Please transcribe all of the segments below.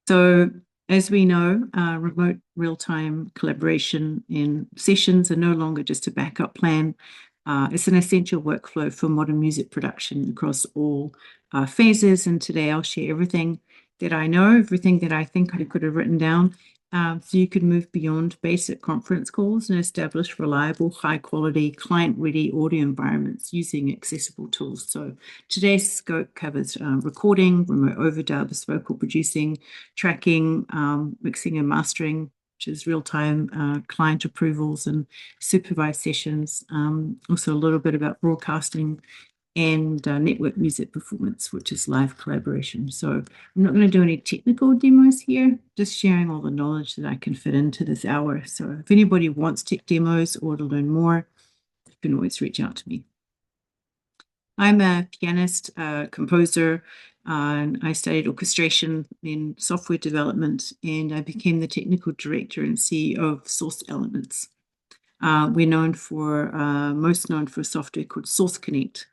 So, as we know, remote real-time collaboration in sessions are no longer just a backup plan. It's an essential workflow for modern music production across all phases. And today I'll share everything that I know, everything that I think I could have written down, so you could move beyond basic conference calls and establish reliable, high-quality, client-ready audio environments using accessible tools. So today's scope covers recording, remote overdubs, vocal producing, tracking, mixing and mastering, which is real-time client approvals and supervised sessions. Also a little bit about broadcasting and network music performance, which is live collaboration. So I'm not going to do any technical demos here, just sharing all the knowledge that I can fit into this hour. So if anybody wants tech demos or to learn more, you can always reach out to me. I'm a pianist, composer, and I studied orchestration in software development, and I became the technical director and CEO of Source Elements. We're most known for a software called Source Connect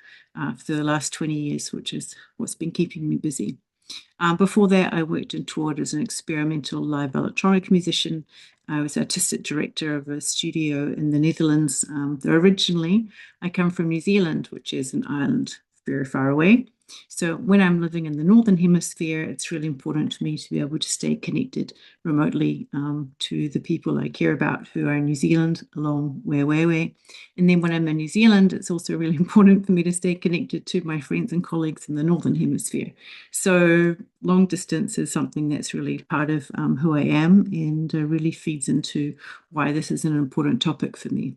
for the last 20 years, which is what's been keeping me busy. Before that, I worked in toured as an experimental live electronic musician. I was artistic director of a studio in the Netherlands. Though originally, I come from New Zealand, which is an island very far away. So when I'm living in the Northern Hemisphere, it's really important to me to be able to stay connected remotely to the people I care about who are in New Zealand, a long way. And then when I'm in New Zealand, it's also really important for me to stay connected to my friends and colleagues in the Northern Hemisphere. So long distance is something that's really part of who I am and really feeds into why this is an important topic for me.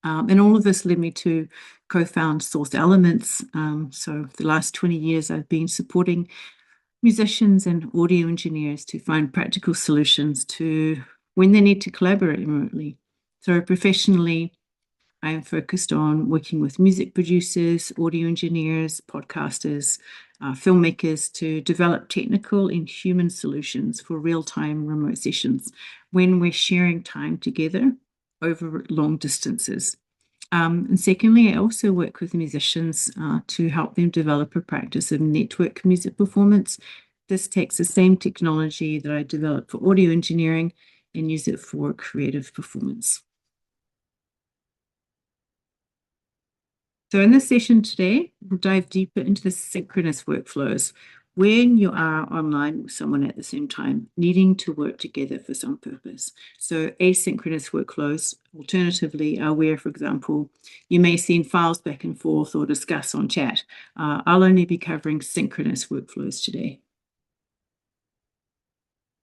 And all of this led me to co-found Source Elements. So for the last 20 years, I've been supporting musicians and audio engineers to find practical solutions to when they need to collaborate remotely. So professionally, I am focused on working with music producers, audio engineers, podcasters, filmmakers to develop technical and human solutions for real-time remote sessions when we're sharing time together over long distances. And secondly, I also work with musicians to help them develop a practice of network music performance. This takes the same technology that I developed for audio engineering and use it for creative performance. So in this session today, we'll dive deeper into the synchronous workflows when you are online with someone at the same time, needing to work together for some purpose. So asynchronous workflows, alternatively, are where, for example, you may send files back and forth or discuss on chat. I'll only be covering synchronous workflows today.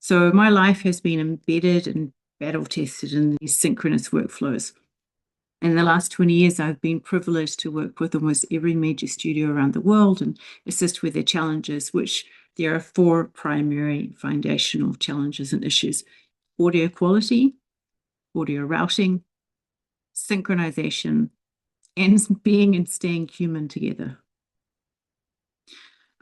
So my life has been embedded and battle tested in these synchronous workflows. In the last 20 years, I've been privileged to work with almost every major studio around the world and assist with their challenges, which there are four primary foundational challenges and issues: audio quality, audio routing, synchronization, and being and staying human together.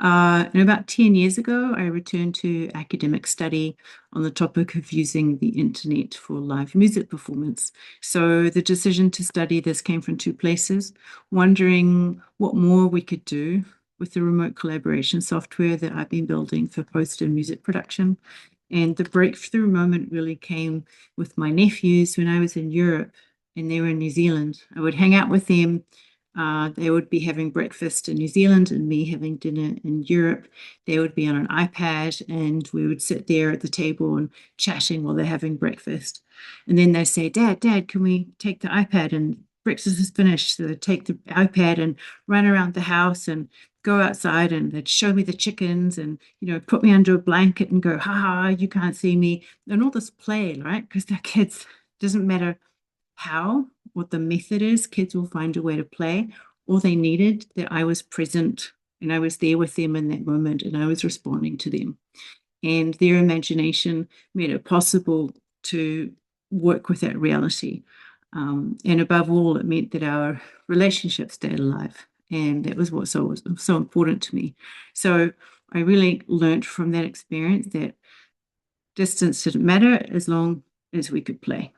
And about 10 years ago, I returned to academic study on the topic of using the internet for live music performance. So the decision to study this came from two places: wondering what more we could do with the remote collaboration software that I've been building for post and music production. And the breakthrough moment really came with my nephews when I was in Europe and they were in New Zealand. I would hang out with them. They would be having breakfast in New Zealand and me having dinner in Europe. They would be on an iPad and we would sit there at the table and chatting while they're having breakfast. And then they say, Dad, can we take the iPad and breakfast is finished? So they'd take the iPad and run around the house and go outside and they'd show me the chickens and, put me under a blanket and go, ha ha, you can't see me. And all this play, right? Because they're kids. Doesn't matter what the method is, kids will find a way to play. All they needed that I was present and I was there with them in that moment and I was responding to them. And their imagination made it possible to work with that reality. And above all, it meant that our relationship stayed alive. And that was what was so important to me. So I really learned from that experience that distance didn't matter as long as we could play.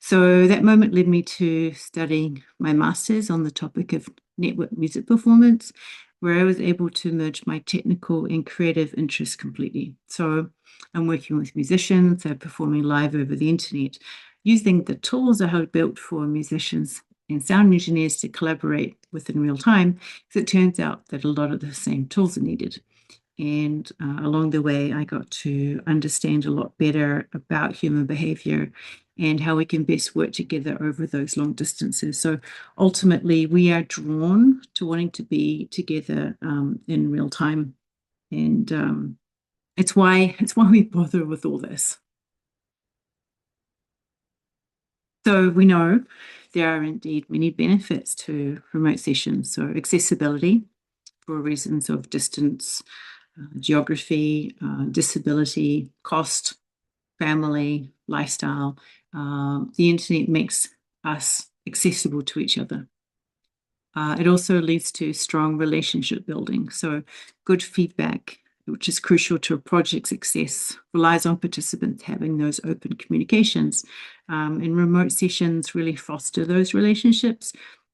So that moment led me to studying my master's on the topic of network music performance. where I was able to merge my technical and creative interests completely. So I'm working with musicians, they're performing live over the internet, using the tools I had built for musicians and sound engineers to collaborate with in real time, because it turns out that a lot of the same tools are needed. And along the way, I got to understand a lot better about human behavior and how we can best work together over those long distances. So ultimately, we are drawn to wanting to be together in real time. And it's why we bother with all this. So we know there are indeed many benefits to remote sessions. So accessibility for reasons of distance, geography, disability, cost, family, lifestyle. The internet makes us accessible to each other. It also leads to strong relationship building. So good feedback, which is crucial to a project's success, relies on participants having those open communications. And remote sessions really foster those relationships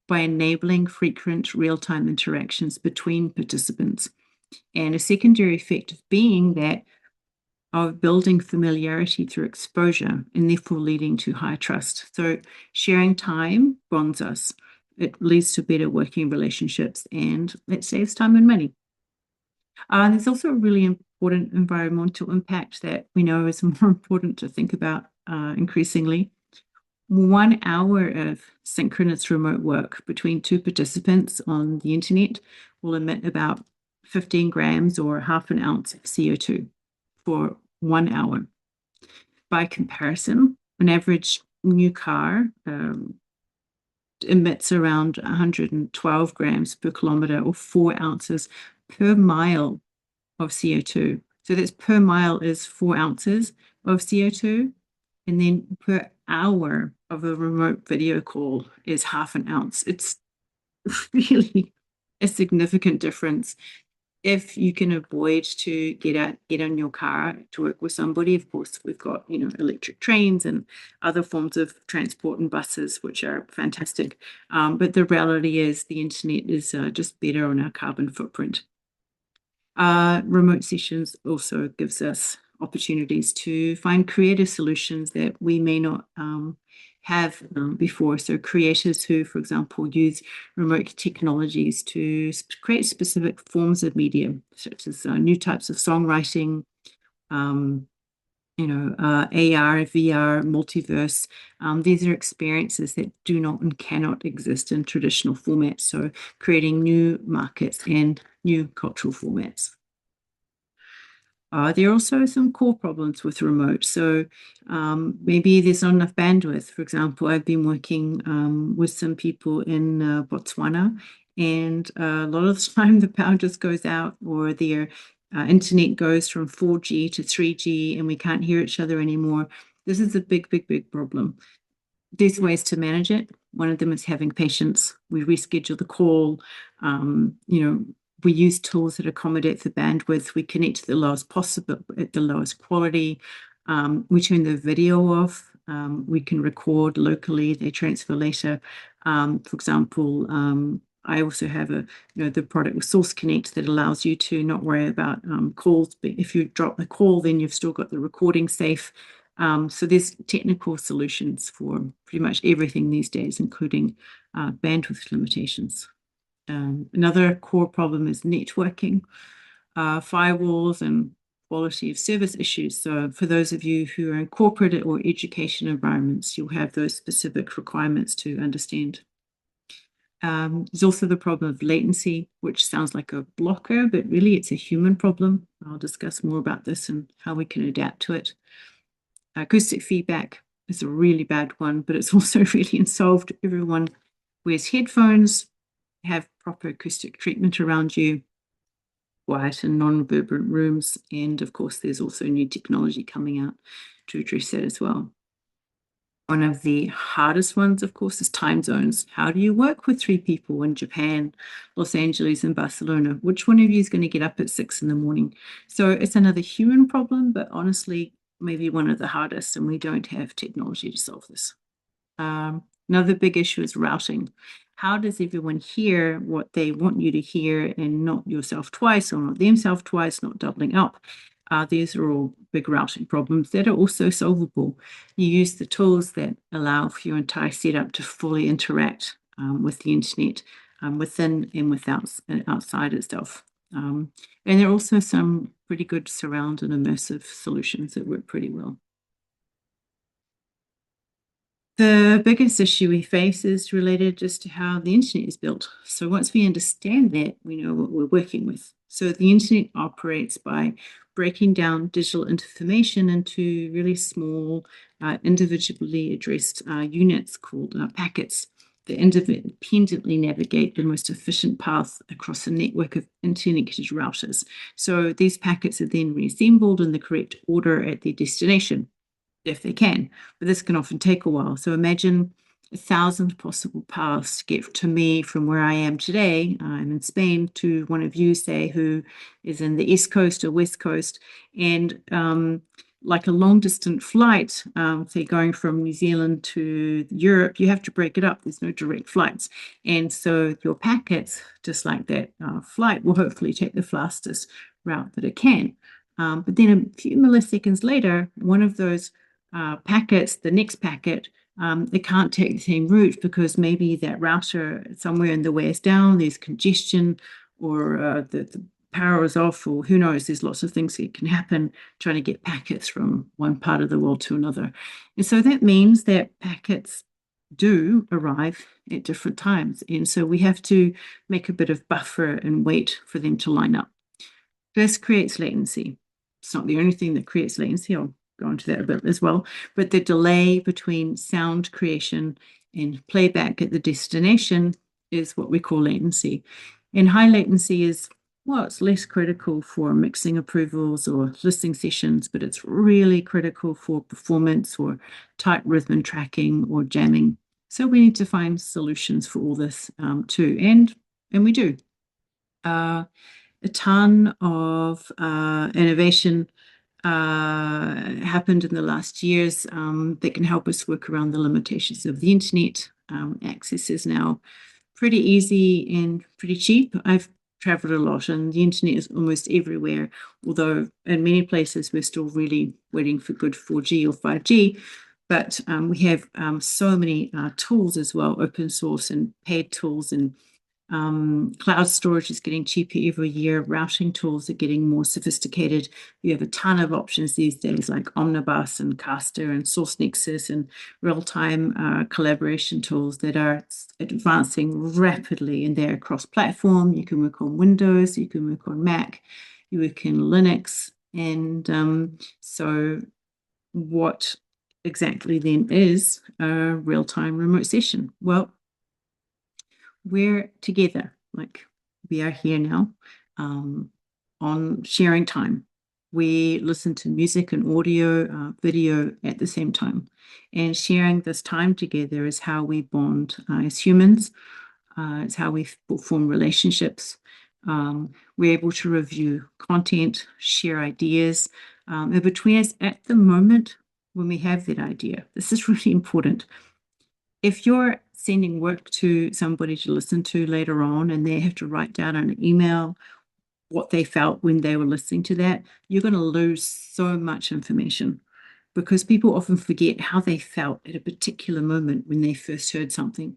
by enabling frequent real-time interactions between participants. And a secondary effect of being that of building familiarity through exposure and therefore leading to high trust. So sharing time bonds us. It leads to better working relationships and it saves time and money. There's also a really important environmental impact that we know is more important to think about increasingly. 1 hour of synchronous remote work between two participants on the internet will emit about 15 grams or half an ounce of CO2 for 1 hour. By comparison, an average new car emits around 112 grams per kilometer or 4 ounces per mile of CO2. So that's per mile is 4 ounces of CO2. And then per hour of a remote video call is half an ounce. It's really a significant difference. If you can avoid to get in your car to work with somebody, of course, we've got, electric trains and other forms of transport and buses, which are fantastic. But the reality is the internet is just better on our carbon footprint. Remote sessions also gives us opportunities to find creative solutions that we may not have before. So creators who, for example, use remote technologies to create specific forms of media, such as new types of songwriting, AR, VR, multiverse. These are experiences that do not and cannot exist in traditional formats. So creating new markets and new cultural formats. There are also some core problems with remote. So maybe there's not enough bandwidth. For example, I've been working with some people in Botswana, and a lot of the time the power just goes out or their internet goes from 4G to 3G and we can't hear each other anymore. This is a big, big, big problem. There's ways to manage it. One of them is having patience. We reschedule the call. We use tools that accommodate the bandwidth. We connect to the lowest possible at the lowest quality. We turn the video off. We can record locally. They transfer later. For example, I also have the product with Source Connect that allows you to not worry about calls. But if you drop the call, then you've still got the recording safe. So there's technical solutions for pretty much everything these days, including bandwidth limitations. Another core problem is networking, firewalls, and quality of service issues. So for those of you who are in corporate or education environments, you'll have those specific requirements to understand. There's also the problem of latency, which sounds like a blocker, but really it's a human problem. I'll discuss more about this and how we can adapt to it. Acoustic feedback is a really bad one, but it's also really unsolved. Everyone wears headphones, have proper acoustic treatment around you, quiet and non-reverberant rooms, and of course there's also new technology coming out to address that as well. One of the hardest ones, of course, is time zones. How do you work with 3 people in Japan, Los Angeles, and Barcelona? Which one of you is going to get up at 6 in the morning? So it's another human problem, but honestly, maybe one of the hardest, and we don't have technology to solve this. Another big issue is routing. how does everyone hear what they want you to hear and not yourself twice or not themselves twice, not doubling up? These are all big routing problems that are also solvable. You use the tools that allow for your entire setup to fully interact with the internet within and without and outside itself. And there are also some pretty good surround and immersive solutions that work pretty well. The biggest issue we face is related just to how the internet is built. So once we understand that, we know what we're working with. So the internet operates by breaking down digital information into really small, individually addressed units called packets that independently navigate the most efficient path across a network of interconnected routers. So these packets are then reassembled in the correct order at their destination, if they can, but this can often take a while. So imagine 1,000 possible paths to get to me from where I am today. I'm in Spain to one of you, say, who is in the East Coast or West Coast. And like a long distance flight, say going from New Zealand to Europe, you have to break it up. There's no direct flights. And so your packets, just like that flight, will hopefully take the fastest route that it can. But then a few milliseconds later, one of those packets, the next packet, it can't take the same route because maybe that router somewhere in the way is down, there's congestion, or the power is off, or who knows, there's lots of things that can happen trying to get packets from one part of the world to another. And so that means that packets do arrive at different times. And so we have to make a bit of buffer and wait for them to line up. This creates latency. It's not the only thing that creates latency. I'll go into that a bit as well. But the delay between sound creation and playback at the destination is what we call latency. And high latency is, well, it's less critical for mixing approvals or listening sessions, but it's really critical for performance or tight rhythm tracking or jamming. So we need to find solutions for all this too, and we do. A ton of innovation happened in the last years that can help us work around the limitations of the internet. Access is now pretty easy and pretty cheap. I've traveled a lot and the internet is almost everywhere, although in many places we're still really waiting for good 4G or 5G. But we have so many tools as well, open source and paid tools, and cloud storage is getting cheaper every year. Routing tools are getting more sophisticated. You have a ton of options these days, like Omnibus and Caster and Source Nexus and real-time collaboration tools that are advancing rapidly, and they're cross-platform. You can work on Windows, you can work on Mac, you work in Linux. And so what exactly then is a real-time remote session? Well, we're together, like we are here now, on sharing time. We listen to music and audio, video at the same time. And sharing this time together is how we bond as humans. It's how we form relationships. We're able to review content, share ideas. And between us at the moment when we have that idea, this is really important. If you're sending work to somebody to listen to later on and they have to write down on an email what they felt when they were listening to that, you're going to lose so much information because people often forget how they felt at a particular moment when they first heard something.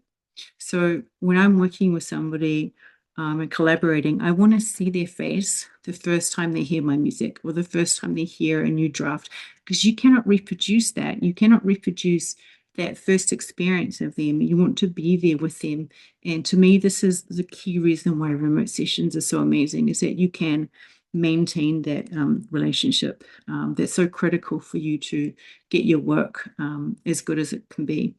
So when I'm working with somebody and collaborating, I want to see their face the first time they hear my music or the first time they hear a new draft, because you cannot reproduce that. You cannot reproduce that first experience of them. You want to be there with them. And to me, this is the key reason why remote sessions are so amazing, is that you can maintain that relationship that's so critical for you to get your work as good as it can be.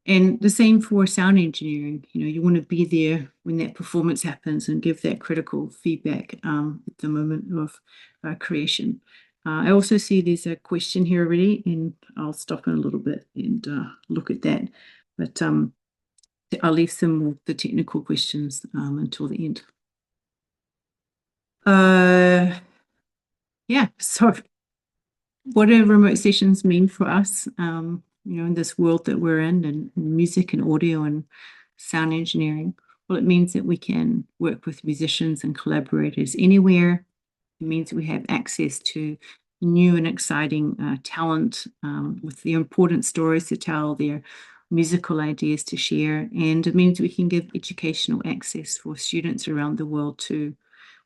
And the same for sound engineering. You know, you want to be there when that performance happens and give that critical feedback at the moment of creation. I also see there's a question here already, and I'll stop in a little bit and look at that. But I'll leave some of the technical questions until the end. Yeah, so what do remote sessions mean for us? You know, in this world that we're in, and music and audio and sound engineering? Well, it means that we can work with musicians and collaborators anywhere. It means we have access to new and exciting talent with the important stories to tell, their musical ideas to share, and it means we can give educational access for students around the world to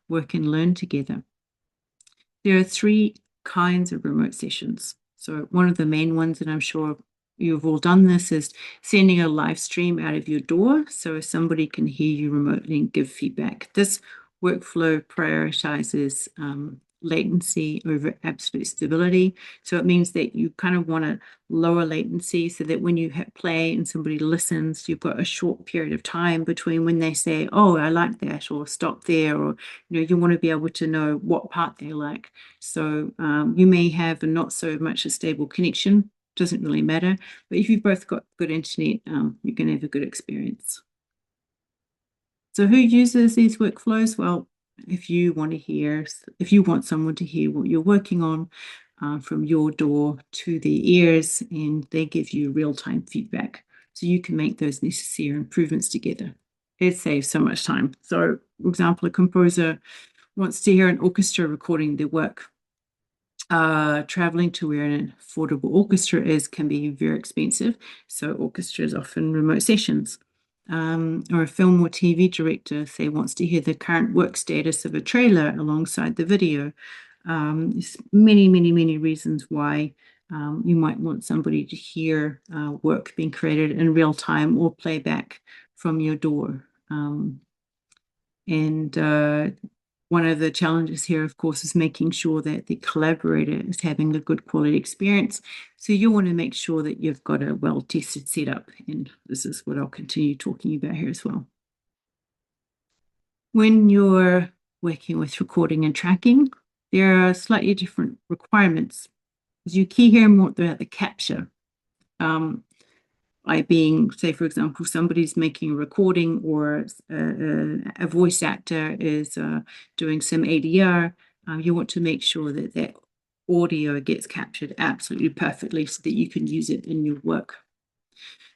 work and learn together. There are three kinds of remote sessions. So one of the main ones, and I'm sure you've all done this, is sending a live stream out of your door so somebody can hear you remotely and give feedback. This workflow prioritizes latency over absolute stability. So it means that you kind of want to lower latency so that when you hit play and somebody listens, you've got a short period of time between when they say, oh, I like that, or stop there, or you want to be able to know what part they like. So you may have a not so much a stable connection, doesn't really matter, but if you've both got good internet, you can have a good experience. So who uses these workflows? Well, if you want someone to hear what you're working on from your door to their ears, and they give you real-time feedback, so you can make those necessary improvements together. It saves so much time. So, for example, a composer wants to hear an orchestra recording their work. Traveling to where an affordable orchestra is can be very expensive, so orchestras often remote sessions. Or a film or TV director, say, wants to hear the current work status of a trailer alongside the video. There's many, many, many reasons why you might want somebody to hear work being created in real time or playback from your door. One of the challenges here, of course, is making sure that the collaborator is having a good quality experience. So you want to make sure that you've got a well-tested setup, and this is what I'll continue talking about here as well. When you're working with recording and tracking, there are slightly different requirements. As you key here more about the capture. By being, say, for example, somebody's making a recording, or a voice actor is doing some ADR, you want to make sure that that audio gets captured absolutely perfectly so that you can use it in your work.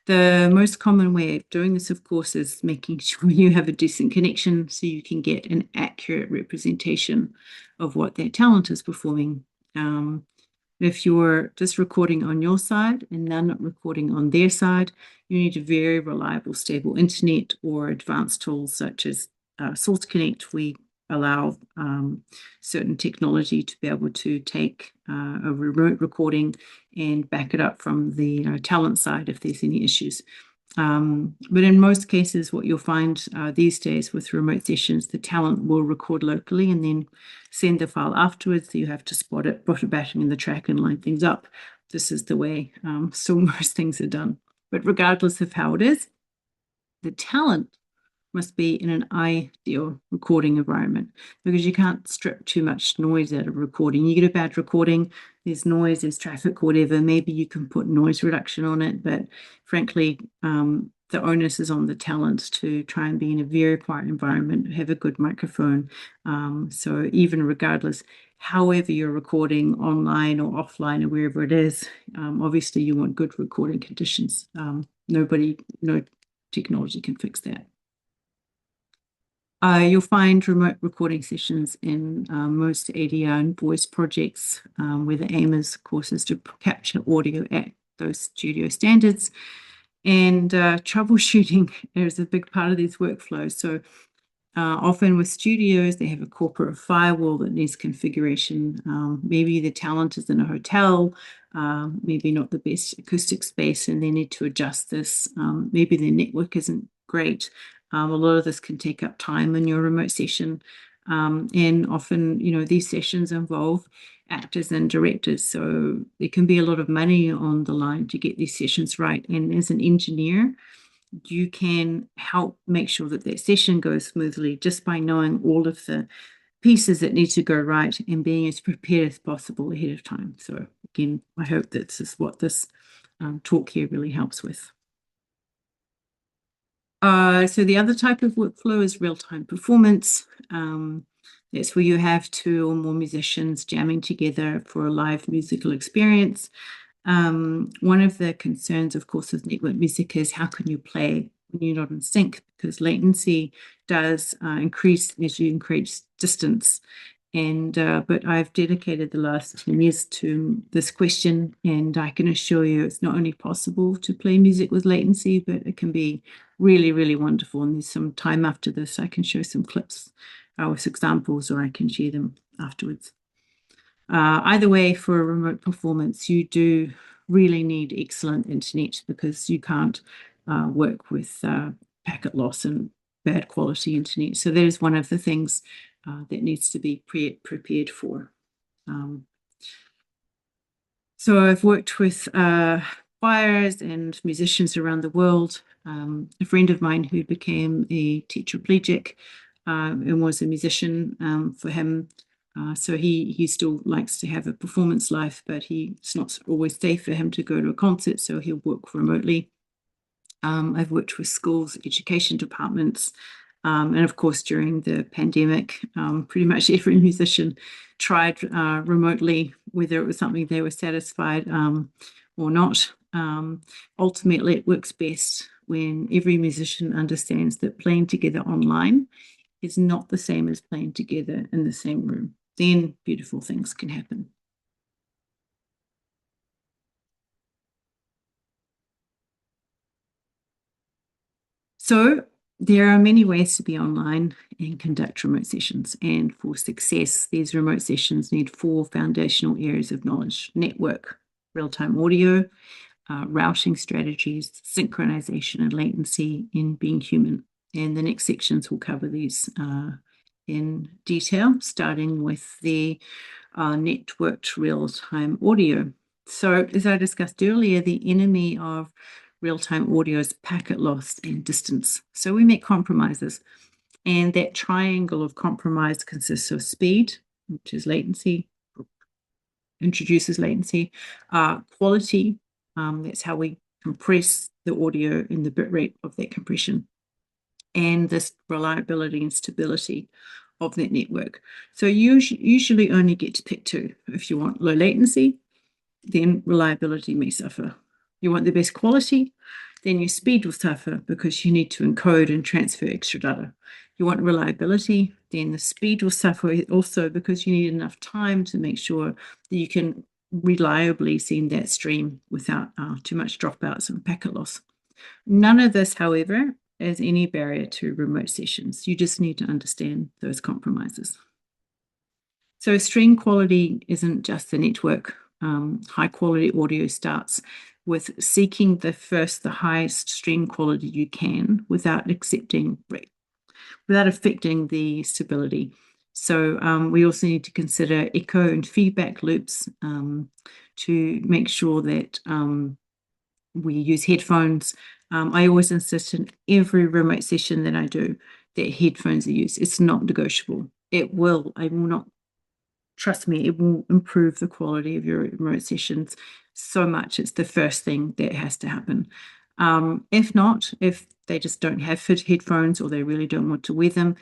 The most common way of doing this, of course, is making sure you have a decent connection so you can get an accurate representation of what that talent is performing. If you're just recording on your side and they're not recording on their side, you need a very reliable, stable internet or advanced tools such as Source Connect. We allow certain technology to be able to take a remote recording and back it up from the talent side if there's any issues. But in most cases, what you'll find these days with remote sessions, the talent will record locally and then send the file afterwards. So you have to spot it, put it back in the track and line things up. This is the way still most things are done. But regardless of how it is, the talent must be in an ideal recording environment, because you can't strip too much noise out of recording. You get a bad recording, there's noise, there's traffic, whatever. Maybe you can put noise reduction on it, but frankly, the onus is on the talent to try and be in a very quiet environment, have a good microphone. So even regardless, however you're recording online or offline or wherever it is, obviously you want good recording conditions. No technology can fix that. You'll find remote recording sessions in most ADR and voice projects, where the aim is, of course, is to capture audio at those studio standards. And troubleshooting is a big part of these workflows. So often with studios, they have a corporate firewall that needs configuration. Maybe the talent is in a hotel, maybe not the best acoustic space, and they need to adjust this. Maybe their network isn't great. A lot of this can take up time in your remote session. And often, these sessions involve actors and directors. So there can be a lot of money on the line to get these sessions right. And as an engineer, you can help make sure that that session goes smoothly just by knowing all of the pieces that need to go right and being as prepared as possible ahead of time. So again, I hope that this is what this talk here really helps with. So the other type of workflow is real-time performance. That's where you have two or more musicians jamming together for a live musical experience. One of the concerns, of course, with network music is how can you play when you're not in sync, because latency does increase as you increase distance. But I've dedicated the last 10 years to this question, and I can assure you it's not only possible to play music with latency, but it can be really, really wonderful. And there's some time after this, I can show some clips with examples, or I can share them afterwards. Either way, for a remote performance, you do really need excellent internet, because you can't work with packet loss and bad quality internet. So that is one of the things that needs to be prepared for. So I've worked with choirs and musicians around the world. A friend of mine who became a tetraplegic and was a musician, for him. So he still likes to have a performance life, but it's not always safe for him to go to a concert, so he'll work remotely. I've worked with schools, education departments, and of course, during the pandemic, pretty much every musician tried remotely, whether it was something they were satisfied or not. Ultimately, it works best when every musician understands that playing together online is not the same as playing together in the same room. Then beautiful things can happen. So there are many ways to be online and conduct remote sessions. And for success, these remote sessions need 4 foundational areas of knowledge: network, real-time audio, routing strategies, synchronization and latency, and being human. And the next sections will cover these in detail, starting with the networked real-time audio. So as I discussed earlier, the enemy of real-time audio is packet loss and distance. So we make compromises, and that triangle of compromise consists of speed, which is latency, introduces latency, quality, that's how we compress the audio in the bit rate of that compression, and this reliability and stability of that network. So you usually only get to pick 2. If you want low latency, then reliability may suffer. You want the best quality, then your speed will suffer, because you need to encode and transfer extra data. You want reliability, then the speed will suffer also, because you need enough time to make sure that you can reliably send that stream without too much dropouts and packet loss. None of this, however, is any barrier to remote sessions. You just need to understand those compromises. So stream quality isn't just the network. High quality audio starts with seeking the highest stream quality you can without affecting the stability. So we also need to consider echo and feedback loops to make sure that we use headphones. I always insist in every remote session that I do that headphones are used. It's not negotiable. I will not, trust me, it will improve the quality of your remote sessions so much. It's the first thing that has to happen. If not, if they just don't have headphones, or they really don't want to wear them,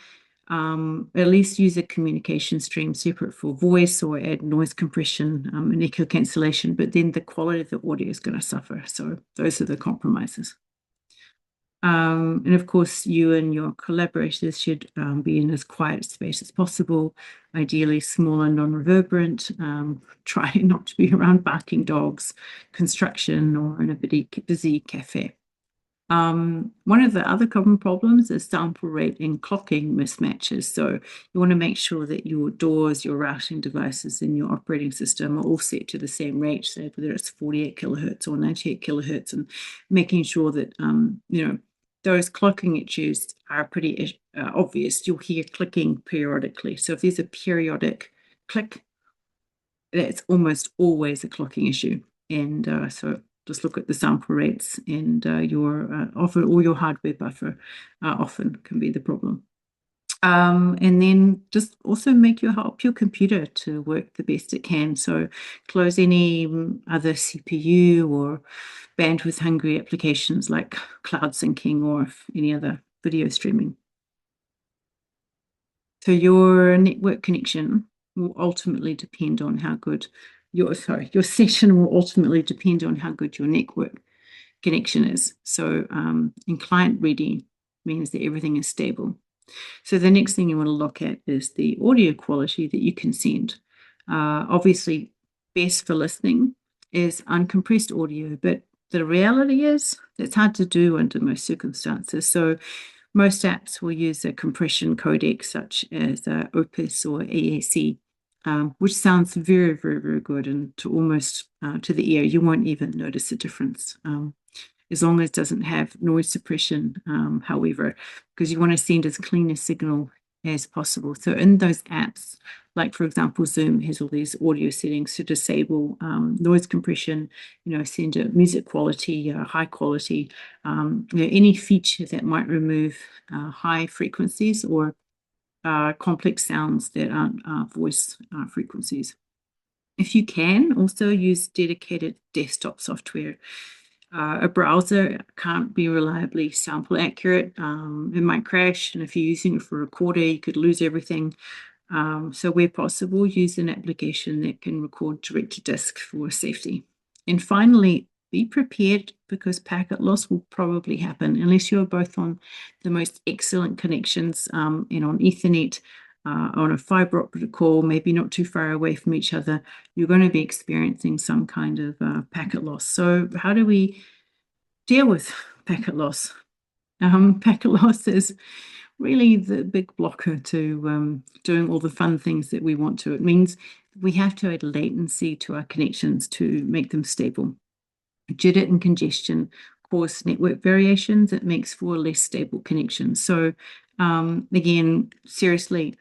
at least use a communication stream separate for voice, or add noise compression and echo cancellation, but then the quality of the audio is going to suffer. So those are the compromises. And of course, you and your collaborators should be in as quiet space as possible, ideally small and non-reverberant. Try not to be around barking dogs, construction, or in a busy cafe. One of the other common problems is sample rate and clocking mismatches. So you want to make sure that your doors, your routing devices, and your operating system are all set to the same rate, so whether it's 48 kilohertz or 98 kilohertz, and making sure that those clocking issues are pretty obvious. You'll hear clicking periodically. So if there's a periodic click, that's almost always a clocking issue. And so just look at the sample rates, and your hardware buffer often can be the problem. And then just also help your computer to work the best it can. So close any other CPU or bandwidth hungry applications like cloud syncing or any other video streaming. So your network connection will ultimately depend on how good your session will ultimately depend on how good your network connection is. So in client ready means that everything is stable. So the next thing you want to look at is the audio quality that you can send. Obviously, best for listening is uncompressed audio, but the reality is it's hard to do under most circumstances. So most apps will use a compression codec such as Opus or AAC, which sounds very, very, very good, and to almost to the ear, you won't even notice a difference. As long as it doesn't have noise suppression, however, because you want to send as clean a signal as possible. So in those apps, like for example, Zoom has all these audio settings to disable noise compression, send a music quality, high quality, any feature that might remove high frequencies or complex sounds that aren't voice frequencies. If you can, also use dedicated desktop software. A browser can't be reliably sample accurate. It might crash, and if you're using it for a recorder, you could lose everything. So where possible, use an application that can record direct to disk for safety. And finally, be prepared, because packet loss will probably happen unless you're both on the most excellent connections and on Ethernet, on a fiber optic call, maybe not too far away from each other. You're going to be experiencing some kind of packet loss. So how do we deal with packet loss? Packet loss is really the big blocker to doing all the fun things that we want to. It means we have to add latency to our connections to make them stable. Jitter and congestion cause network variations. It makes for less stable connections. So again, seriously,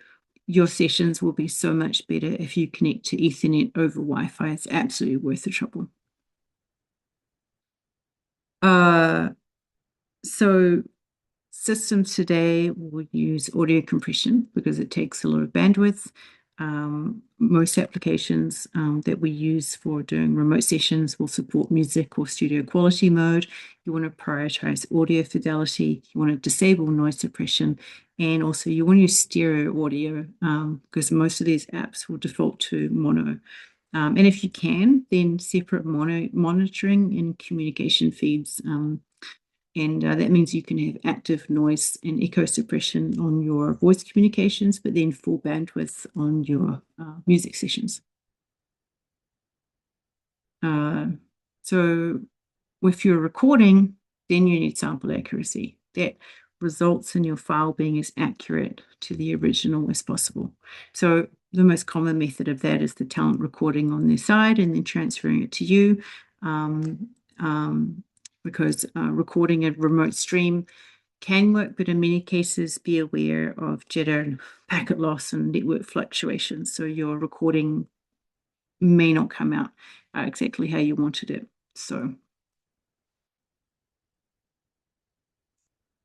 your sessions will be so much better if you connect to Ethernet over Wi-Fi. It's absolutely worth the trouble. So systems today will use audio compression because it takes a lot of bandwidth. Most applications that we use for doing remote sessions will support music or studio quality mode. You want to prioritize audio fidelity. You want to disable noise suppression. And also you want to use stereo audio because most of these apps will default to mono. And if you can, then separate monitoring and communication feeds. And that means you can have active noise and echo suppression on your voice communications, but then full bandwidth on your music sessions. So if you're recording, then you need sample accuracy. That results in your file being as accurate to the original as possible. So the most common method of that is the talent recording on their side and then transferring it to you. Because recording a remote stream can work, but in many cases, be aware of jitter and packet loss and network fluctuations. So your recording may not come out exactly how you wanted it. So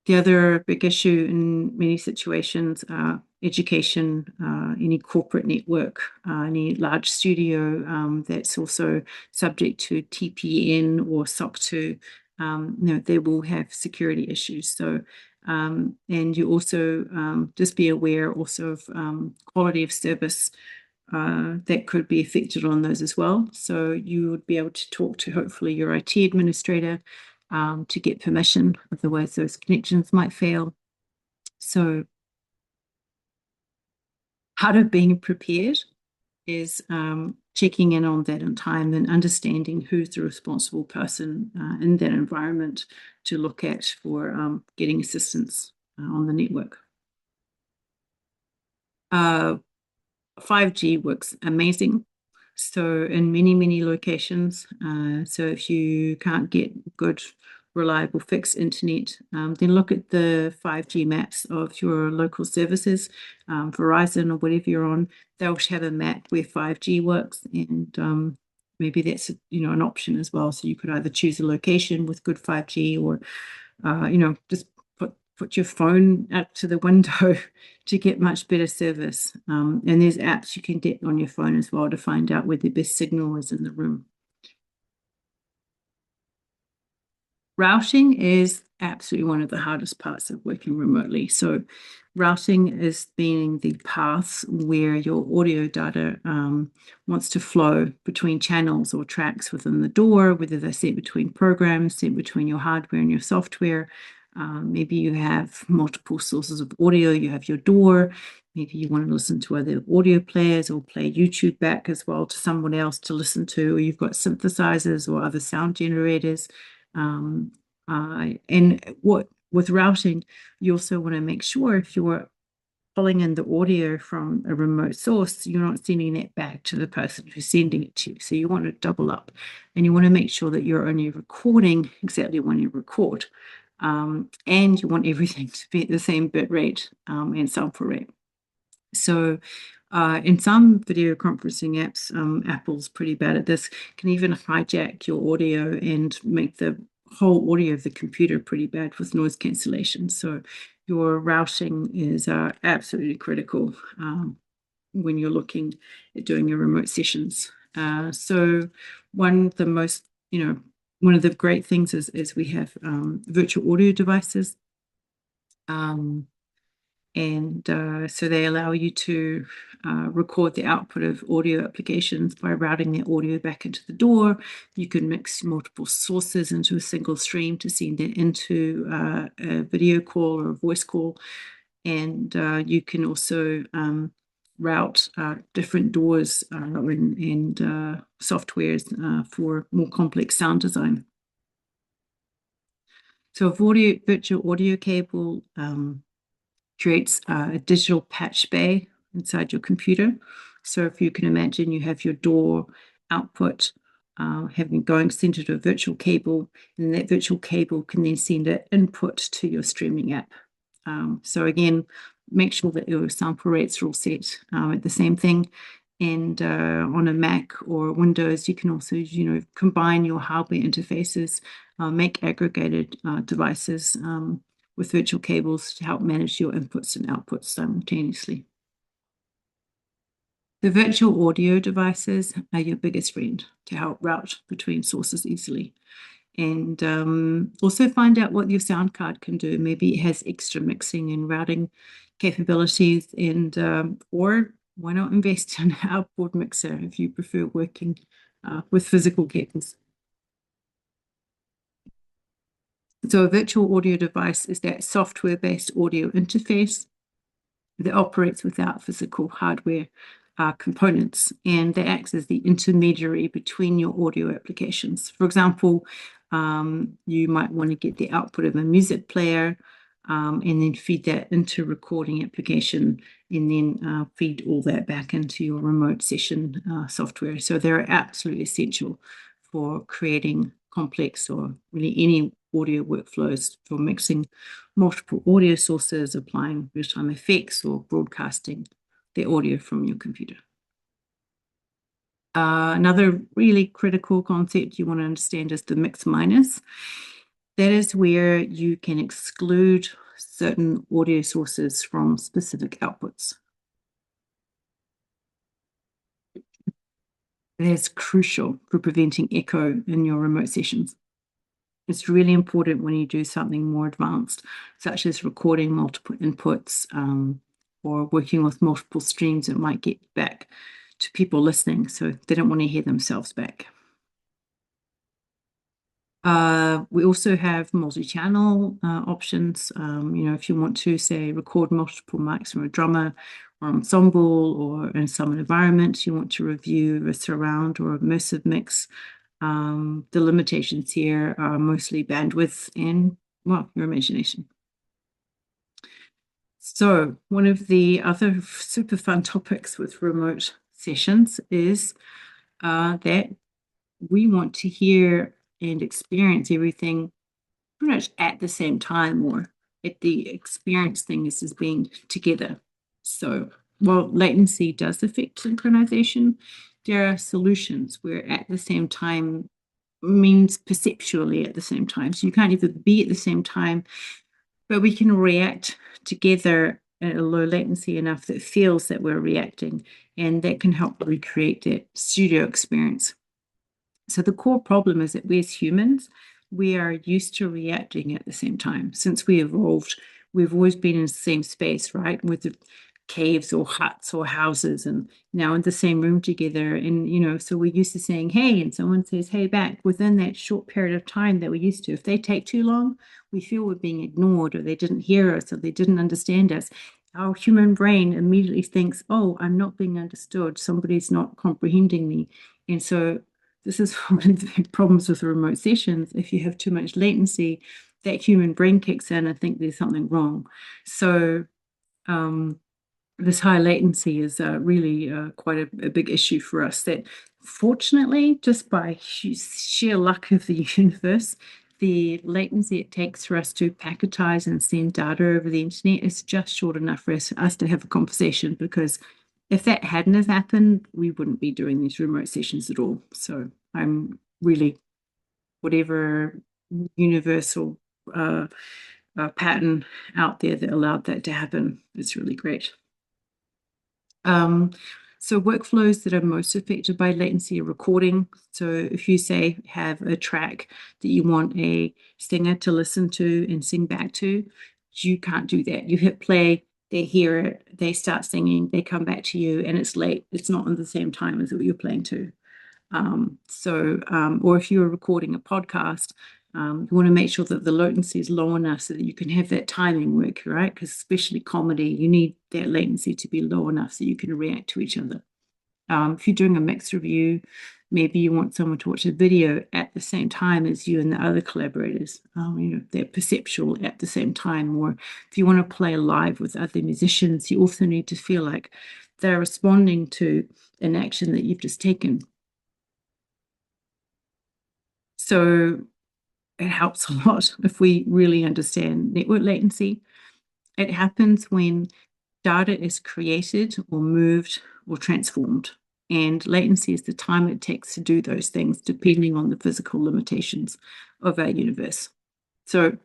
the other big issue in many situations are education, any corporate network, any large studio that's also subject to TPN or SOC 2. They will have security issues. So, and you also just be aware also of quality of service that could be affected on those as well. So you would be able to talk to hopefully your IT administrator to get permission, otherwise those connections might fail. So part of being prepared is checking in on that in time and understanding who's the responsible person in that environment to look at for getting assistance on the network. 5G works amazing. So in many, many locations, so if you can't get good, reliable fixed internet, then look at the 5G maps of your local services, Verizon or whatever you're on. They'll have a map where 5G works, and maybe that's an option as well. So you could either choose a location with good 5G or just put your phone out to the window to get much better service. And there's apps you can get on your phone as well to find out where the best signal is in the room. Routing is absolutely one of the hardest parts of working remotely. So routing is being the paths where your audio data wants to flow between channels or tracks within the door, whether they're set between programs, set between your hardware and your software. Maybe you have multiple sources of audio. You have your door. Maybe you want to listen to other audio players or play YouTube back as well to someone else to listen to, or you've got synthesizers or other sound generators. Um, and what with routing, you also want to make sure if you're pulling in the audio from a remote source, you're not sending that back to the person who's sending it to you. So you want to double up, and you want to make sure that you're only recording exactly when you record. And you want everything to be at the same bit rate and sample rate. So in some video conferencing apps, Apple's pretty bad at this, can even hijack your audio and make the whole audio of the computer pretty bad with noise cancellation. So your routing is absolutely critical when you're looking at doing your remote sessions. So one of the most, one of the great things is we have virtual audio devices. So they allow you to record the output of audio applications by routing the audio back into the door. You can mix multiple sources into a single stream to send it into a video call or a voice call. And you can also route different doors and softwares for more complex sound design. So a virtual audio cable creates a digital patch bay inside your computer. So if you can imagine, you have your door output going sent to a virtual cable, and that virtual cable can then send an input to your streaming app. So again, make sure that your sample rates are all set at the same thing. And on a Mac or Windows, you can also, combine your hardware interfaces, make aggregated devices with virtual cables to help manage your inputs and outputs simultaneously. The virtual audio devices are your biggest friend to help route between sources easily. And also find out what your sound card can do. Maybe it has extra mixing and routing capabilities, and or why not invest in an outboard mixer if you prefer working with physical cables. So a virtual audio device is that software-based audio interface that operates without physical hardware components, and that acts as the intermediary between your audio applications. For example, you might want to get the output of a music player and then feed that into a recording application, and then feed all that back into your remote session software. So they're absolutely essential for creating complex or really any audio workflows for mixing multiple audio sources, applying real-time effects, or broadcasting the audio from your computer. Another really critical concept you want to understand is the mix minus. That is where you can exclude certain audio sources from specific outputs. That's crucial for preventing echo in your remote sessions. It's really important when you do something more advanced, such as recording multiple inputs or working with multiple streams that might get back to people listening, so they don't want to hear themselves back. We also have multi-channel options. If you want to, say, record multiple mics from a drummer or ensemble, or in some environment you want to review a surround or immersive mix. The limitations here are mostly bandwidth and, well, your imagination. So one of the other super fun topics with remote sessions is that we want to hear and experience everything pretty much at the same time, or at the experience thing is as being together. So while latency does affect synchronization, there are solutions where at the same time means perceptually at the same time. So you can't either be at the same time, but we can react together at a low latency enough that it feels that we're reacting, and that can help recreate that studio experience. So the core problem is that we as humans we are used to reacting at the same time. Since we evolved, we've always been in the same space, right? With the caves or huts or houses, and now in the same room together. And, so we're used to saying, hey, and someone says, hey, back within that short period of time that we're used to. If they take too long, we feel we're being ignored, or they didn't hear us, or they didn't understand us. Our human brain immediately thinks, oh, I'm not being understood. Somebody's not comprehending me. And so this is one of the big problems with remote sessions. If you have too much latency, that human brain kicks in and think there's something wrong. So this high latency is really quite a big issue for us, that fortunately, just by sheer luck of the universe, the latency it takes for us to packetize and send data over the internet is just short enough for us to have a conversation, because if that hadn't have happened, we wouldn't be doing these remote sessions at all. So I'm really, whatever universal pattern out there that allowed that to happen, is really great. So workflows that are most affected by latency are recording. So if you say have a track that you want a singer to listen to and sing back to, you can't do that. You hit play, they hear it, they start singing, they come back to you, and it's late. It's not on the same time as what you're playing to. Or if you're recording a podcast, you want to make sure that the latency is low enough so that you can have that timing work, right? Because especially comedy, you need that latency to be low enough so you can react to each other. If you're doing a mixed review, maybe you want someone to watch a video at the same time as you and the other collaborators. They're perceptual at the same time. Or if you want to play live with other musicians, you also need to feel like they're responding to an action that you've just taken. So it helps a lot if we really understand network latency. It happens when data is created or moved or transformed. And latency is the time it takes to do those things, depending on the physical limitations of our universe. So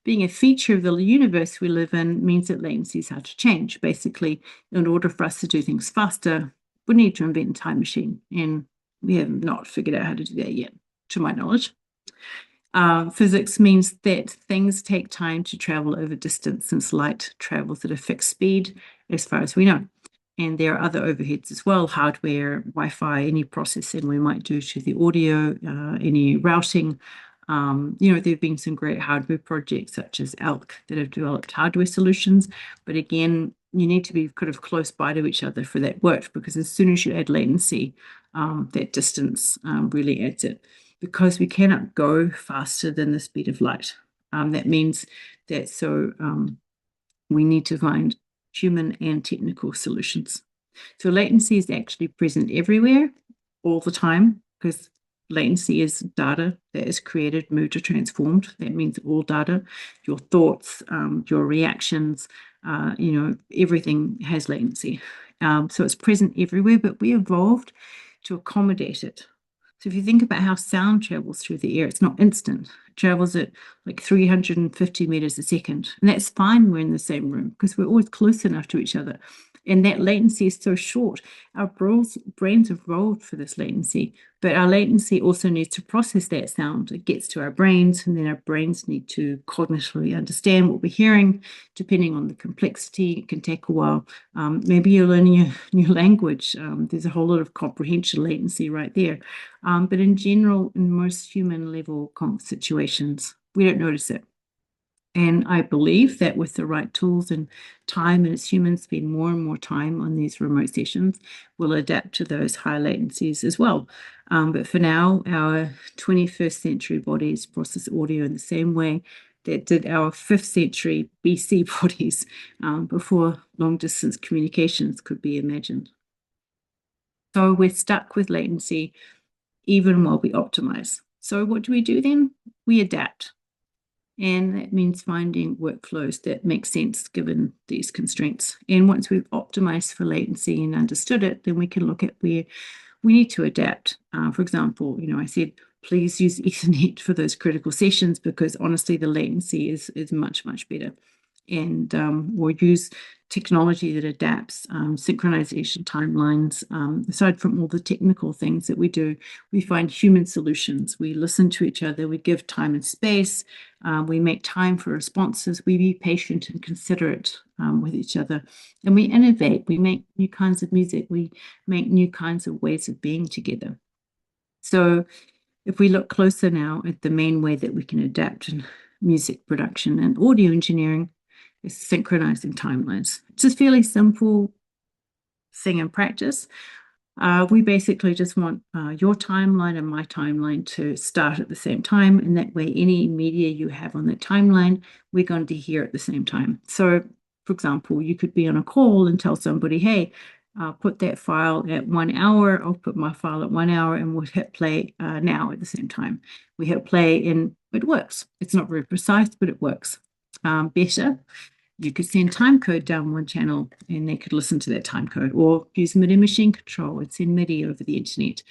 being a feature of the universe we live in means that latency is hard to change. Basically, in order for us to do things faster, we need to invent a time machine. And we have not figured out how to do that yet, to my knowledge. Physics means that things take time to travel over distance, since light travels at a fixed speed, as far as we know. And there are other overheads as well, hardware, Wi-Fi, any processing we might do to the audio, any routing. There have been some great hardware projects such as ELK that have developed hardware solutions. But again, you need to be kind of close by to each other for that work, because as soon as you add latency, that distance really adds it. Because we cannot go faster than the speed of light. That means that we need to find human and technical solutions. So latency is actually present everywhere, all the time, because latency is data that is created, moved, or transformed. That means all data, your thoughts, your reactions, everything has latency. So it's present everywhere, but we evolved to accommodate it. So if you think about how sound travels through the air, it's not instant. It travels at like 350 meters a second. And that's fine, we're in the same room, because we're always close enough to each other. And that latency is so short. Our brains have evolved for this latency, but our latency also needs to process that sound. It gets to our brains, and then our brains need to cognitively understand what we're hearing. Depending on the complexity, it can take a while. Maybe you're learning a new language. There's a whole lot of comprehension latency right there. But in general, in most human level situations, we don't notice it. And I believe that with the right tools and time, and as humans spend more and more time on these remote sessions, we'll adapt to those high latencies as well. But for now, our 21st century bodies process audio in the same way that did our 5th century BC bodies before long distance communications could be imagined. So we're stuck with latency even while we optimize. So what do we do then? We adapt. And that means finding workflows that make sense given these constraints. And once we've optimized for latency and understood it, then we can look at where we need to adapt. For example, I said, please use Ethernet for those critical sessions, because honestly, the latency is much, much better. And or use technology that adapts synchronization timelines. Aside from all the technical things that we do, we find human solutions. We listen to each other, we give time and space, we make time for responses, we be patient and considerate with each other, and we innovate. We make new kinds of music, we make new kinds of ways of being together. So if we look closer now at the main way that we can adapt in music production and audio engineering, is synchronizing timelines. It's a fairly simple thing in practice. We basically just want your timeline and my timeline to start at the same time, and that way any media you have on that timeline, we're going to hear at the same time. So, for example, you could be on a call and tell somebody, hey, put that file at 1 hour, I'll put my file at 1 hour, and we'll hit play now at the same time. We hit play and it works. It's not very precise, but it works. Better, you could send time code down one channel and they could listen to that time code, or use MIDI machine control and send MIDI over the internet.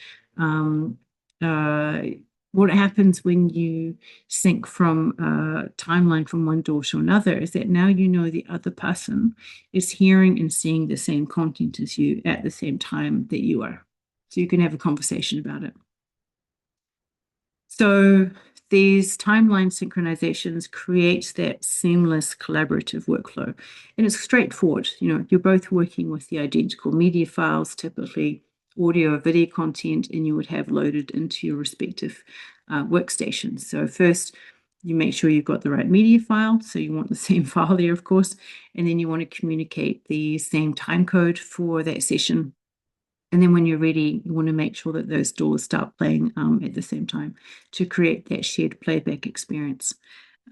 What happens when you sync from a timeline from one door to another is that now you know the other person is hearing and seeing the same content as you at the same time that you are. So you can have a conversation about it. So these timeline synchronizations create that seamless collaborative workflow. And it's straightforward. You're both working with the identical media files, typically audio or video content, and you would have loaded into your respective workstations. So first, you make sure you've got the right media file. So you want the same file there, of course. And then you want to communicate the same time code for that session. And then when you're ready, you want to make sure that those doors start playing at the same time to create that shared playback experience.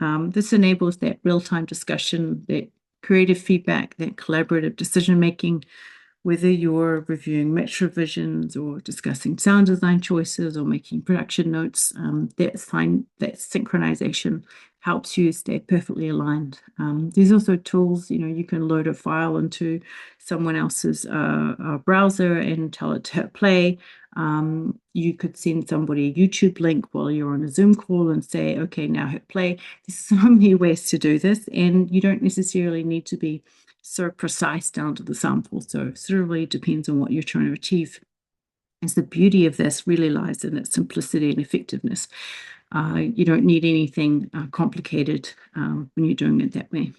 This enables that real-time discussion, that creative feedback, that collaborative decision-making, whether you're reviewing mix revisions or discussing sound design choices or making production notes. That synchronization helps you stay perfectly aligned. There's also tools, you can load a file into someone else's browser and tell it to hit play. You could send somebody a YouTube link while you're on a Zoom call and say, okay, now hit play. There's so many ways to do this, and you don't necessarily need to be so precise down to the sample. So it sort of really depends on what you're trying to achieve. As the beauty of this really lies in its simplicity and effectiveness. You don't need anything complicated when you're doing it that way.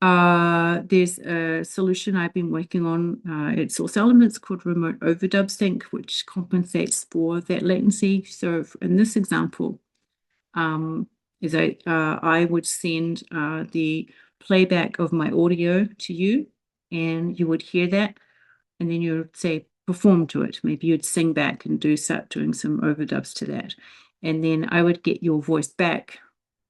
There's a solution I've been working on at Source Elements called Remote Overdub Sync, which compensates for that latency. So in this example, I would send the playback of my audio to you, and you would hear that, and then you would say, perform to it. Maybe you'd sing back and start doing some overdubs to that. And then I would get your voice back,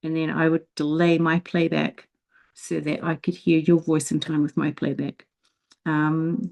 and then I would delay my playback so that I could hear your voice in time with my playback.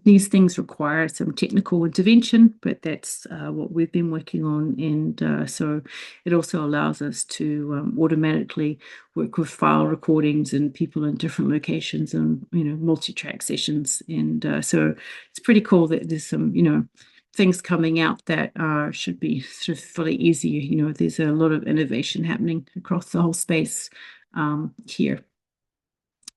These things require some technical intervention, but that's what we've been working on. And so it also allows us to automatically work with file recordings and people in different locations and, multi-track sessions. And so it's pretty cool that there's some, things coming out that should be sort of fairly easy. There's a lot of innovation happening across the whole space here.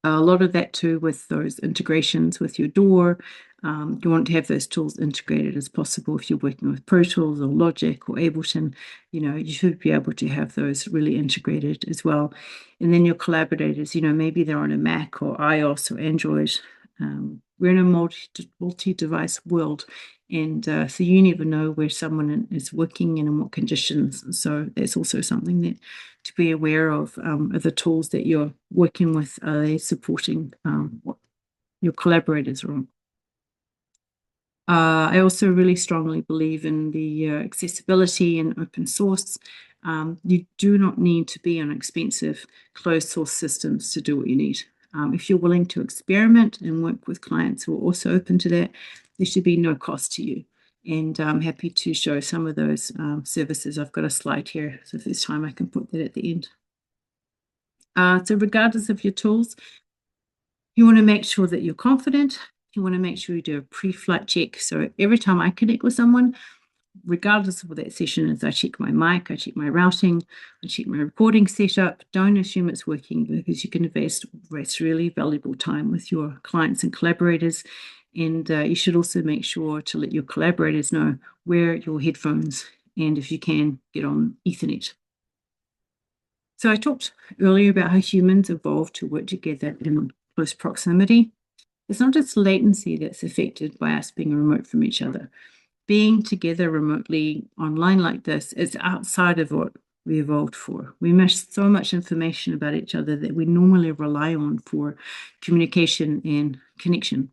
A lot of that too with those integrations with your DAW. You want to have those tools integrated as possible. If you're working with Pro Tools or Logic or Ableton, you should be able to have those really integrated as well. And then your collaborators, maybe they're on a Mac or iOS or Android. We're in a multi-device world, and so you never know where someone is working and in what conditions. So that's also something that to be aware of. Are the tools that you're working with, are they supporting what your collaborators are on? I also really strongly believe in the accessibility and open source. You do not need to be on expensive closed source systems to do what you need. If you're willing to experiment and work with clients who are also open to that, there should be no cost to you. And I'm happy to show some of those services. I've got a slide here, so if there's time, I can put that at the end. So regardless of your tools, you want to make sure that you're confident. You want to make sure you do a pre-flight check. So every time I connect with someone, regardless of what that session is, I check my mic, I check my routing, I check my recording setup. Don't assume it's working, because you can invest really valuable time with your clients and collaborators. And you should also make sure to let your collaborators know where your headphones, and if you can, get on Ethernet. So I talked earlier about how humans evolved to work together in close proximity. It's not just latency that's affected by us being remote from each other. Being together remotely online like this is outside of what we evolved for. We miss so much information about each other that we normally rely on for communication and connection.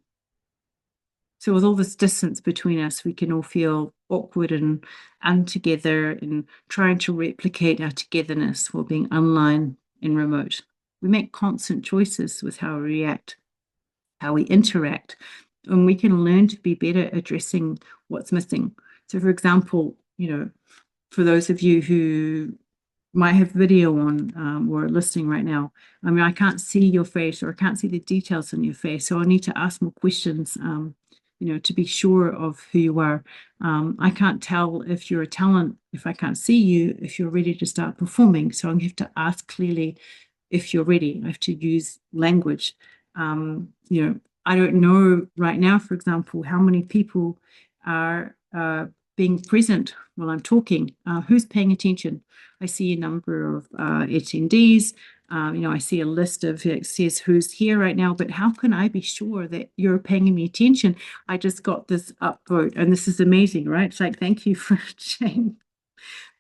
So with all this distance between us, we can all feel awkward and untogether and trying to replicate our togetherness while being online and remote. We make constant choices with how we react, how we interact, and we can learn to be better at addressing what's missing. So, for example, for those of you who might have video on or listening right now, I mean, I can't see your face, or I can't see the details on your face, so I need to ask more questions, to be sure of who you are. I can't tell if you're a talent, if I can't see you, if you're ready to start performing. So I have to ask clearly if you're ready. I have to use language. I don't know right now, for example, how many people are being present while I'm talking. Who's paying attention? I see a number of attendees. I see a list of, it says who's here right now, but how can I be sure that you're paying me attention? I just got this upvote, and this is amazing, right? It's like, thank you for sharing.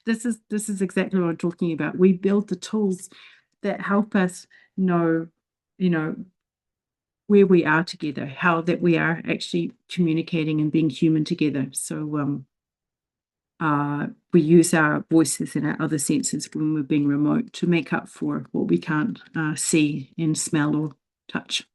This is exactly what I'm talking about. We build the tools that help us know, where we are together, how that we are actually communicating and being human together. So we use our voices and our other senses when we're being remote to make up for what we can't see and smell or touch.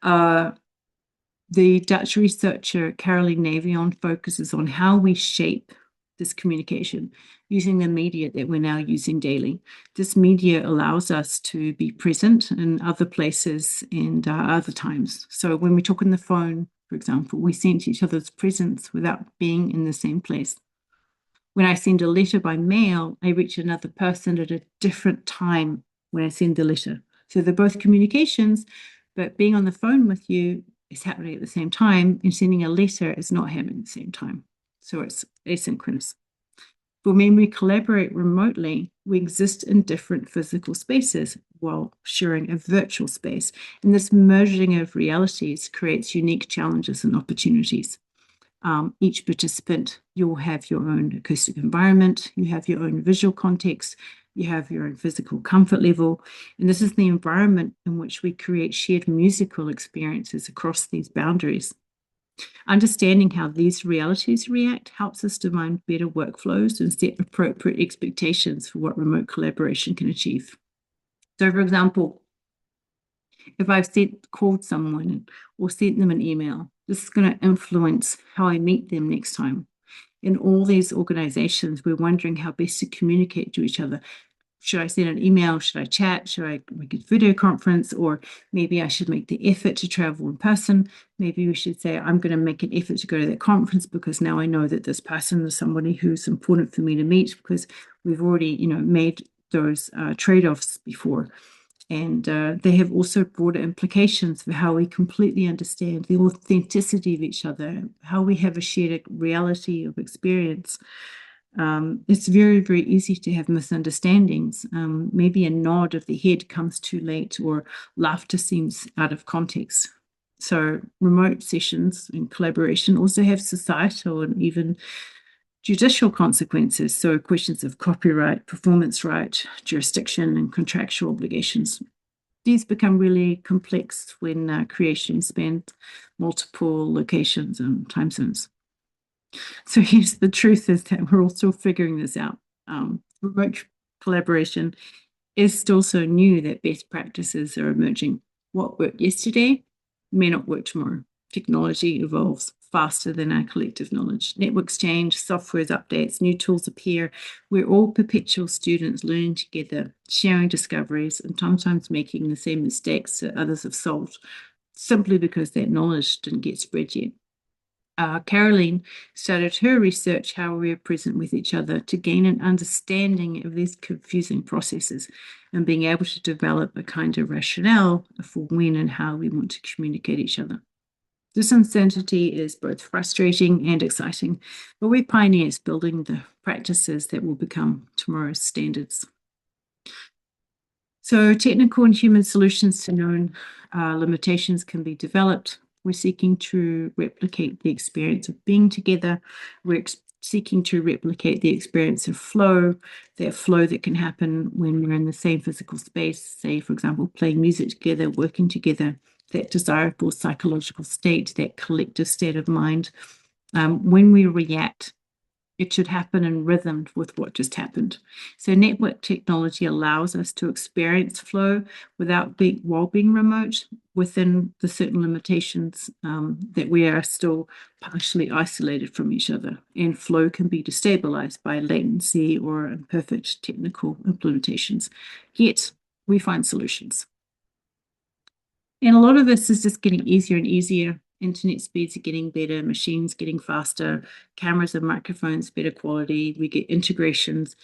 The Dutch researcher Caroline Navion focuses on how we shape this communication using the media that we're now using daily. This media allows us to be present in other places and other times. So when we talk on the phone, for example, we sense each other's presence without being in the same place. When I send a letter by mail, I reach another person at a different time when I send the letter. So they're both communications, but being on the phone with you is happening at the same time, and sending a letter is not happening at the same time. So it's asynchronous. But when we collaborate remotely, we exist in different physical spaces while sharing a virtual space. And this merging of realities creates unique challenges and opportunities. Each participant, you'll have your own acoustic environment, you have your own visual context, you have your own physical comfort level, and this is the environment in which we create shared musical experiences across these boundaries. Understanding how these realities react helps us define better workflows and set appropriate expectations for what remote collaboration can achieve. So, for example, if I've called someone or sent them an email, this is going to influence how I meet them next time. In all these organizations, we're wondering how best to communicate to each other. Should I send an email? Should I chat? Should I make a video conference? Or maybe I should make the effort to travel in person. Maybe we should say, I'm going to make an effort to go to that conference because now I know that this person is somebody who's important for me to meet, because we've already, made those trade-offs before. And they have also broader implications for how we completely understand the authenticity of each other, how we have a shared reality of experience. It's very, very easy to have misunderstandings. Maybe a nod of the head comes too late, or laughter seems out of context. So remote sessions and collaboration also have societal and even judicial consequences. So questions of copyright, performance right, jurisdiction, and contractual obligations. These become really complex when creations span multiple locations and time zones. So here's the truth, is that we're all still figuring this out. Remote collaboration is still so new that best practices are emerging. What worked yesterday may not work tomorrow. Technology evolves faster than our collective knowledge. Networks change, software updates, new tools appear. We're all perpetual students learning together, sharing discoveries, and sometimes making the same mistakes that others have solved, simply because that knowledge didn't get spread yet. Caroline started her research how we are present with each other to gain an understanding of these confusing processes and being able to develop a kind of rationale for when and how we want to communicate each other. This uncertainty is both frustrating and exciting, but we're pioneers building the practices that will become tomorrow's standards. So technical and human solutions to known limitations can be developed. We're seeking to replicate the experience of being together. We're seeking to replicate the experience of flow, that flow that can happen when we're in the same physical space, say, for example, playing music together, working together, that desirable psychological state, that collective state of mind. When we react, it should happen in rhythm with what just happened. So network technology allows us to experience flow while being remote within the certain limitations that we are still partially isolated from each other. And flow can be destabilized by latency or imperfect technical implementations. Yet we find solutions. And a lot of this is just getting easier and easier. Internet speeds are getting better, machines getting faster, cameras and microphones, better quality. We get integrations.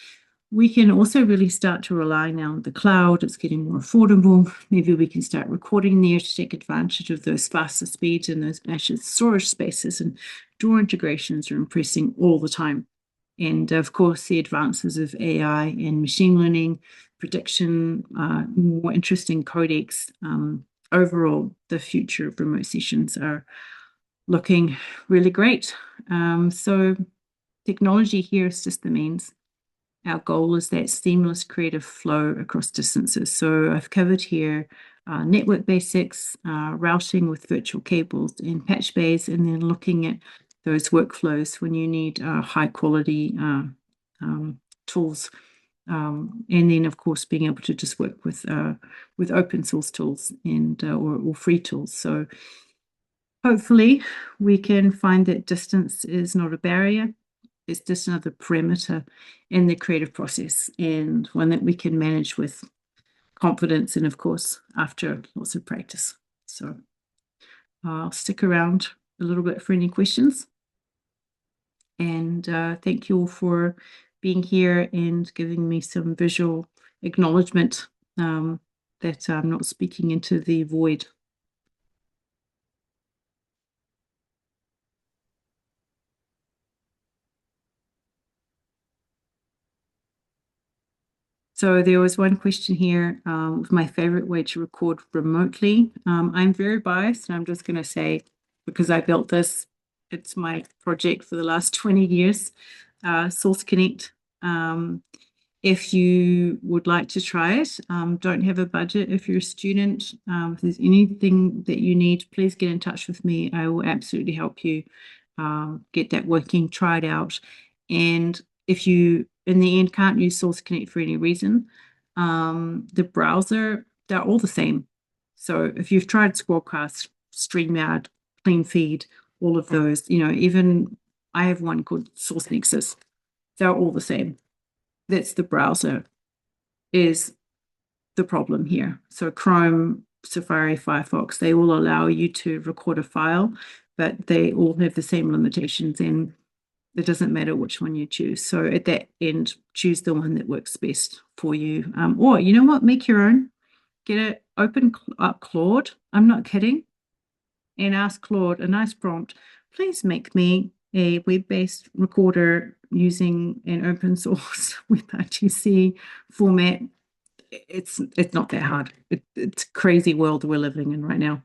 We can also really start to rely now on the cloud. It's getting more affordable. Maybe we can start recording there to take advantage of those faster speeds and those massive storage spaces. And door integrations are increasing all the time. And of course, the advances of AI and machine learning, prediction, more interesting codecs. Overall, the future of remote sessions are looking really great. So technology here is just the means. Our goal is that seamless creative flow across distances. So I've covered here network basics, routing with virtual cables and patch bays, and then looking at those workflows when you need high quality tools. And then, of course, being able to just work with open source tools and or free tools. So hopefully we can find that distance is not a barrier. It's just another parameter in the creative process, and one that we can manage with confidence and, of course, after lots of practice. So I'll stick around a little bit for any questions. And thank you all for being here and giving me some visual acknowledgement that I'm not speaking into the void. So there was one question here with my favorite way to record remotely. I'm very biased, and I'm just going to say, because I built this, it's my project for the last 20 years, Source Connect. If you would like to try it, don't have a budget. If you're a student, if there's anything that you need, please get in touch with me. I will absolutely help you get that working, try it out. And if you, in the end, can't use Source Connect for any reason, the browser, they're all the same. So if you've tried Squadcast, StreamYard, Clean Feed, all of those, even I have one called Source Nexus. They're all the same. That's the browser is the problem here. So Chrome, Safari, Firefox, they will allow you to record a file, but they all have the same limitations, and it doesn't matter which one you choose. So at that end, choose the one that works best for you. Or you know what, make your own. Get it, open up Claude. I'm not kidding. And ask Claude a nice prompt. Please make me a web-based recorder using an open source WebRTC format. It's not that hard. It's a crazy world we're living in right now.